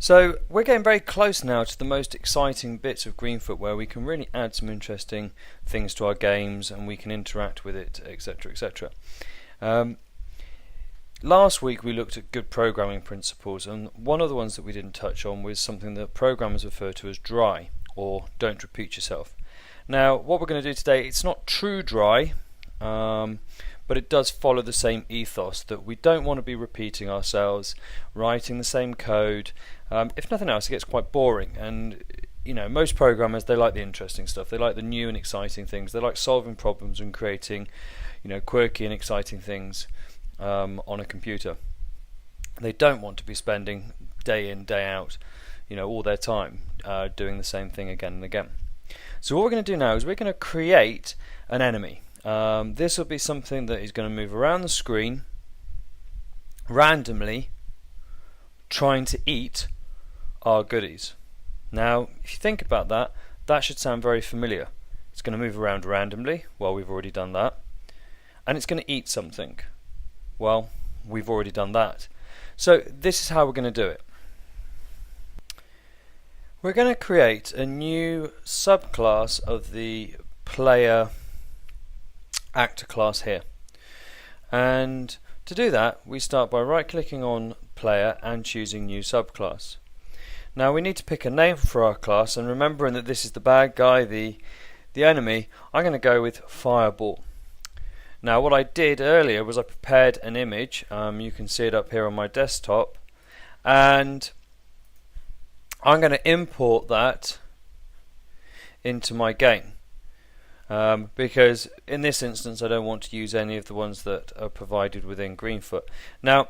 So we're getting very close now to the most exciting bits of Greenfoot, where we can really add some interesting things to our games and we can interact with it, etc, etc. Last week we looked at good programming principles, and one of the ones that we didn't touch on was something that programmers refer to as dry, or don't repeat yourself. Now what we're going to do today, it's not true dry, but it does follow the same ethos, that we don't want to be repeating ourselves, writing the same code. If nothing else, it gets quite boring, and most programmers, they like the interesting stuff, they like the new and exciting things, they like solving problems and creating quirky and exciting things on a computer. They don't want to be spending day in, day out, all their time doing the same thing again and again. So what we're going to do now is we're going to create an enemy. This will be something that is going to move around the screen randomly, trying to eat our goodies. Now if you think about that, that should sound very familiar. It's going to move around randomly, well, we've already done that, and it's going to eat something, well, we've already done that. So this is how we're going to do it. We're going to create a new subclass of the player actor class here, and to do that we start by right clicking on player and choosing new subclass. Now we need to pick a name for our class, and remembering that this is the bad guy, the enemy, I'm going to go with Fireball. Now what I did earlier was I prepared an image, you can see it up here on my desktop, and I'm going to import that into my game. Because in this instance I don't want to use any of the ones that are provided within Greenfoot. Now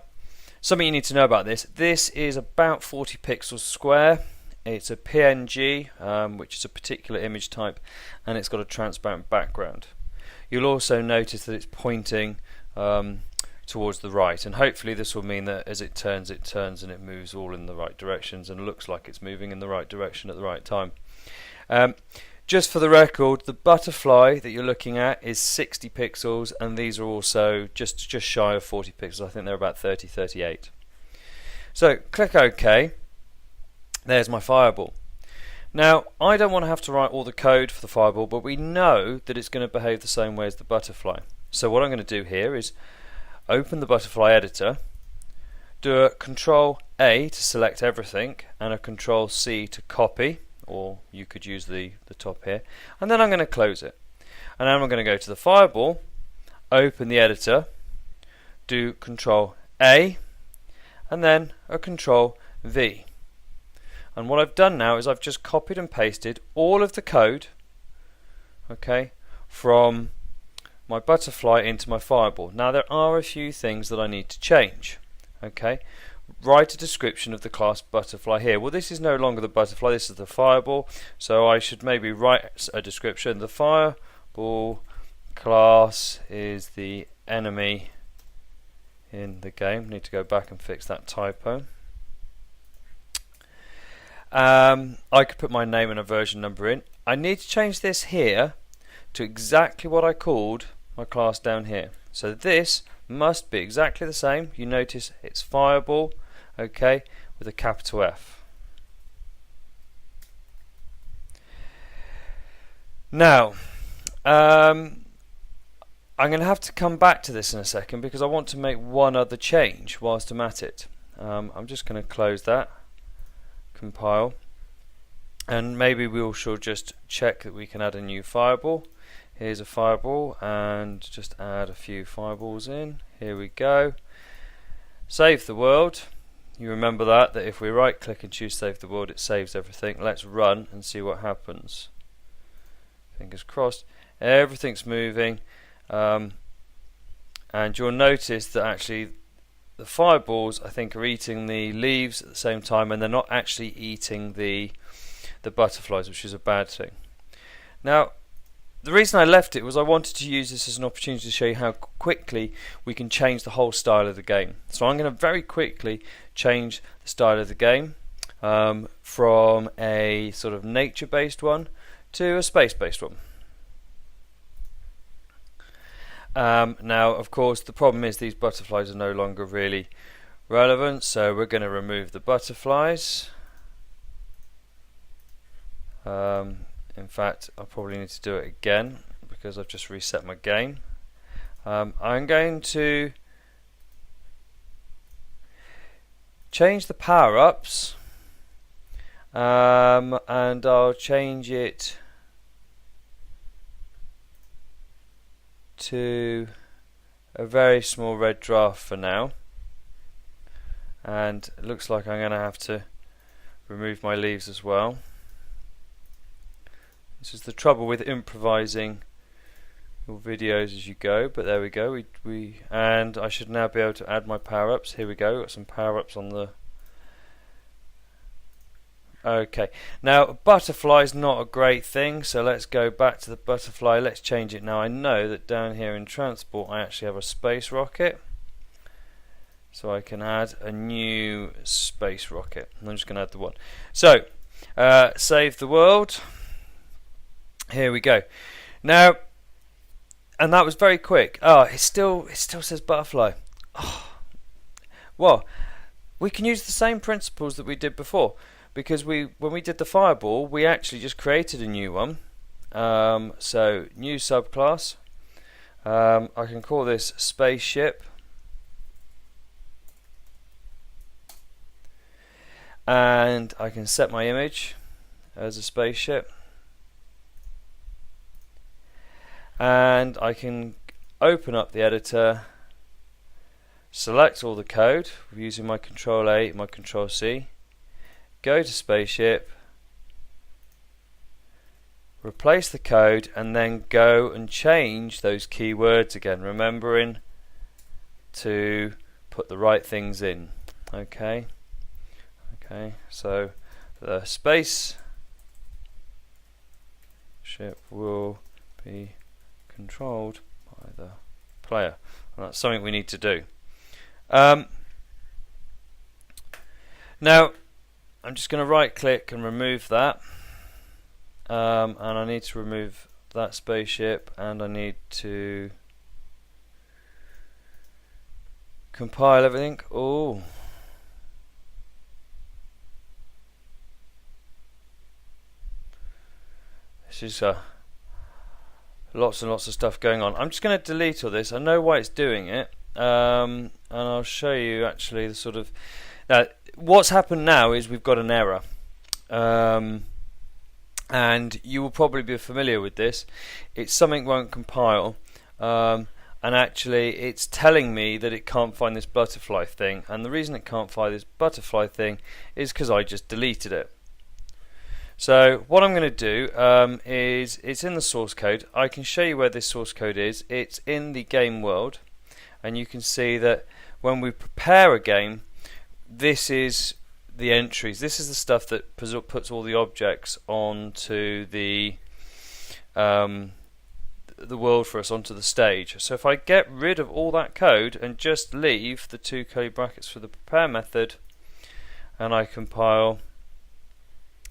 something you need to know about this is about 40 pixels square, it's a PNG, which is a particular image type, and it's got a transparent background. You'll also notice that it's pointing towards the right, and hopefully this will mean that as it turns and it moves all in the right directions and looks like it's moving in the right direction at the right time. Just for the record, the butterfly that you're looking at is 60 pixels, and these are also just shy of 40 pixels. I think they're about 38. So click OK. There's my Fireball. Now I don't want to have to write all the code for the Fireball, but we know that it's going to behave the same way as the butterfly. So what I'm going to do here is open the butterfly editor, do a Control A to select everything, and a Control C to copy, or you could use the top here, and then I'm going to close it. And then I'm going to go to the Fireball, open the editor, do Control A, and then a Control V. And what I've done now is I've just copied and pasted all of the code, okay, from my butterfly into my Fireball. Now there are a few things that I need to change, okay. Write a description of the class butterfly here. Well, this is no longer the butterfly, this is the Fireball, so I should maybe write a description. The Fireball class is the enemy in the game. Need to go back and fix that typo. I could put my name and a version number in. I need to change this here to exactly what I called my class down here. So this must be exactly the same. You notice it's Fireball, okay, with a capital F. Now I'm going to have to come back to this in a second because I want to make one other change whilst I'm at it. I'm just going to close that, compile, and maybe we should just check that we can add a new Fireball. Here's a Fireball, and just add a few Fireballs in. Here we go. Save the world. You remember that if we right click and choose save the world, it saves everything. Let's run and see what happens. Fingers crossed. Everything's moving, and you'll notice that actually the Fireballs, I think, are eating the leaves at the same time, and they're not actually eating the butterflies, which is a bad thing. Now the reason I left it was I wanted to use this as an opportunity to show you how quickly we can change the whole style of the game. So I'm going to very quickly change the style of the game from a sort of nature-based one to a space-based one. Now, of course, the problem is these butterflies are no longer really relevant, so we're going to remove the butterflies. In fact, I probably need to do it again because I've just reset my game. I'm going to change the power-ups, and I'll change it to a very small red draft for now, and it looks like I'm going to have to remove my leaves as well. This is the trouble with improvising your videos as you go, but there we go. And I should now be able to add my power-ups. Here we go. Got some power-ups on the. Okay. Now butterfly is not a great thing, so let's go back to the butterfly. Let's change it now. I know that down here in transport I actually have a space rocket, so I can add a new space rocket. I'm just going to add the one. So save the world. Here we go. Now, and that was very quick. Oh, it still says butterfly. Oh. Well, we can use the same principles that we did before, because when we did the fireball, we actually just created a new one. So new subclass. I can call this spaceship, and I can set my image as a spaceship. And I can open up the editor, select all the code using my Control A, my Control C, go to spaceship, replace the code, and then go and change those keywords again, remembering to put the right things in. Okay, so the spaceship will be controlled by the player, and that's something we need to do. Now I'm just going to right click and remove that, and I need to remove that spaceship, and I need to compile everything. Oh, this is lots and lots of stuff going on. I'm just going to delete all this. I know why it's doing it, and I'll show you actually the sort of. Now, what's happened now is we've got an error, and you will probably be familiar with this. It's something won't compile, and actually it's telling me that it can't find this butterfly thing, and the reason it can't find this butterfly thing is because I just deleted it. So what I'm going to do is, it's in the source code. I can show you where this source code is. It's in the game world, and you can see that when we prepare a game, this is the entries. This is the stuff that puts all the objects onto the world for us, onto the stage. So if I get rid of all that code and just leave the two curly brackets for the prepare method, and I compile,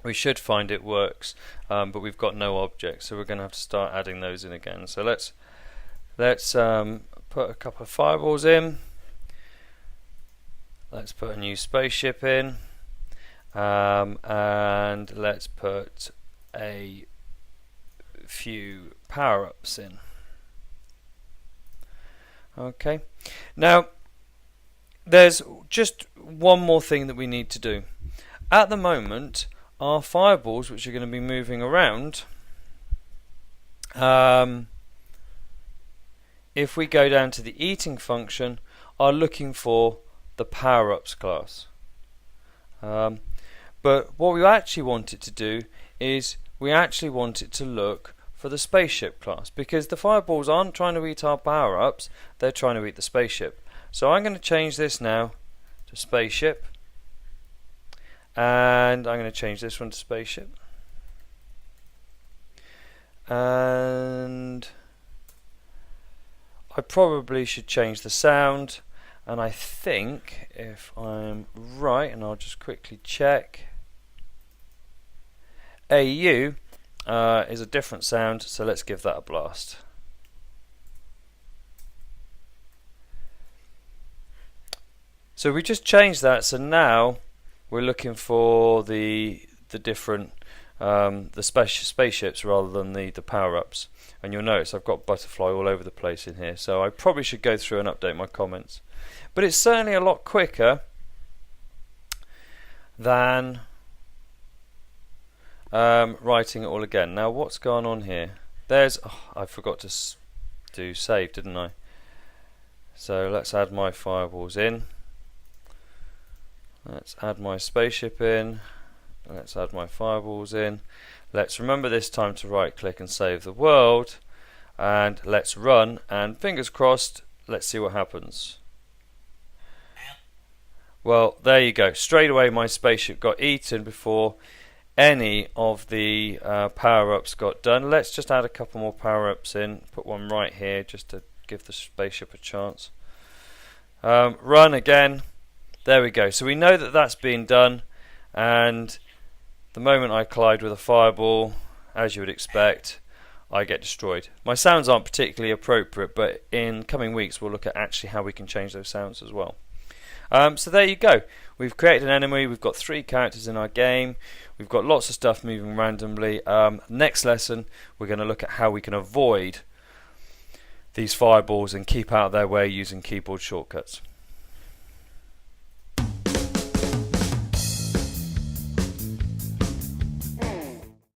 we should find it works, but we've got no objects, so we're going to have to start adding those in again. So let's put a couple of fireballs in. Let's put a new spaceship in, and let's put a few power-ups in. Okay, now there's just one more thing that we need to do. At the moment, our fireballs, which are going to be moving around, if we go down to the eating function, are looking for the power-ups class. But what we actually want it to do is we actually want it to look for the spaceship class, because the fireballs aren't trying to eat our power-ups, they're trying to eat the spaceship. So I'm going to change this now to spaceship, and I'm going to change this one to spaceship, and I probably should change the sound, and I think if I'm right, and I'll just quickly check, AU is a different sound, so let's give that a blast. So we just changed that, so now we're looking for the different the spaceships rather than the power-ups. And you'll notice I've got butterfly all over the place in here, so I probably should go through and update my comments. But it's certainly a lot quicker than writing it all again. Now what's gone on here? There's, I forgot to do save, didn't I? So let's add my fireballs in. Let's add my spaceship in. Let's add my fireballs in. Let's remember this time to right click and save the world. And let's run, and fingers crossed, let's see what happens. Well, there you go. Straight away my spaceship got eaten before any of the power-ups got done. Let's just add a couple more power-ups in. Put one right here just to give the spaceship a chance. Run again. There we go. So we know that that's been done, and the moment I collide with a fireball, as you would expect, I get destroyed. My sounds aren't particularly appropriate, but in coming weeks we'll look at actually how we can change those sounds as well. So there you go. We've created an enemy. We've got 3 characters in our game. We've got lots of stuff moving randomly. Next lesson we're going to look at how we can avoid these fireballs and keep out of their way using keyboard shortcuts.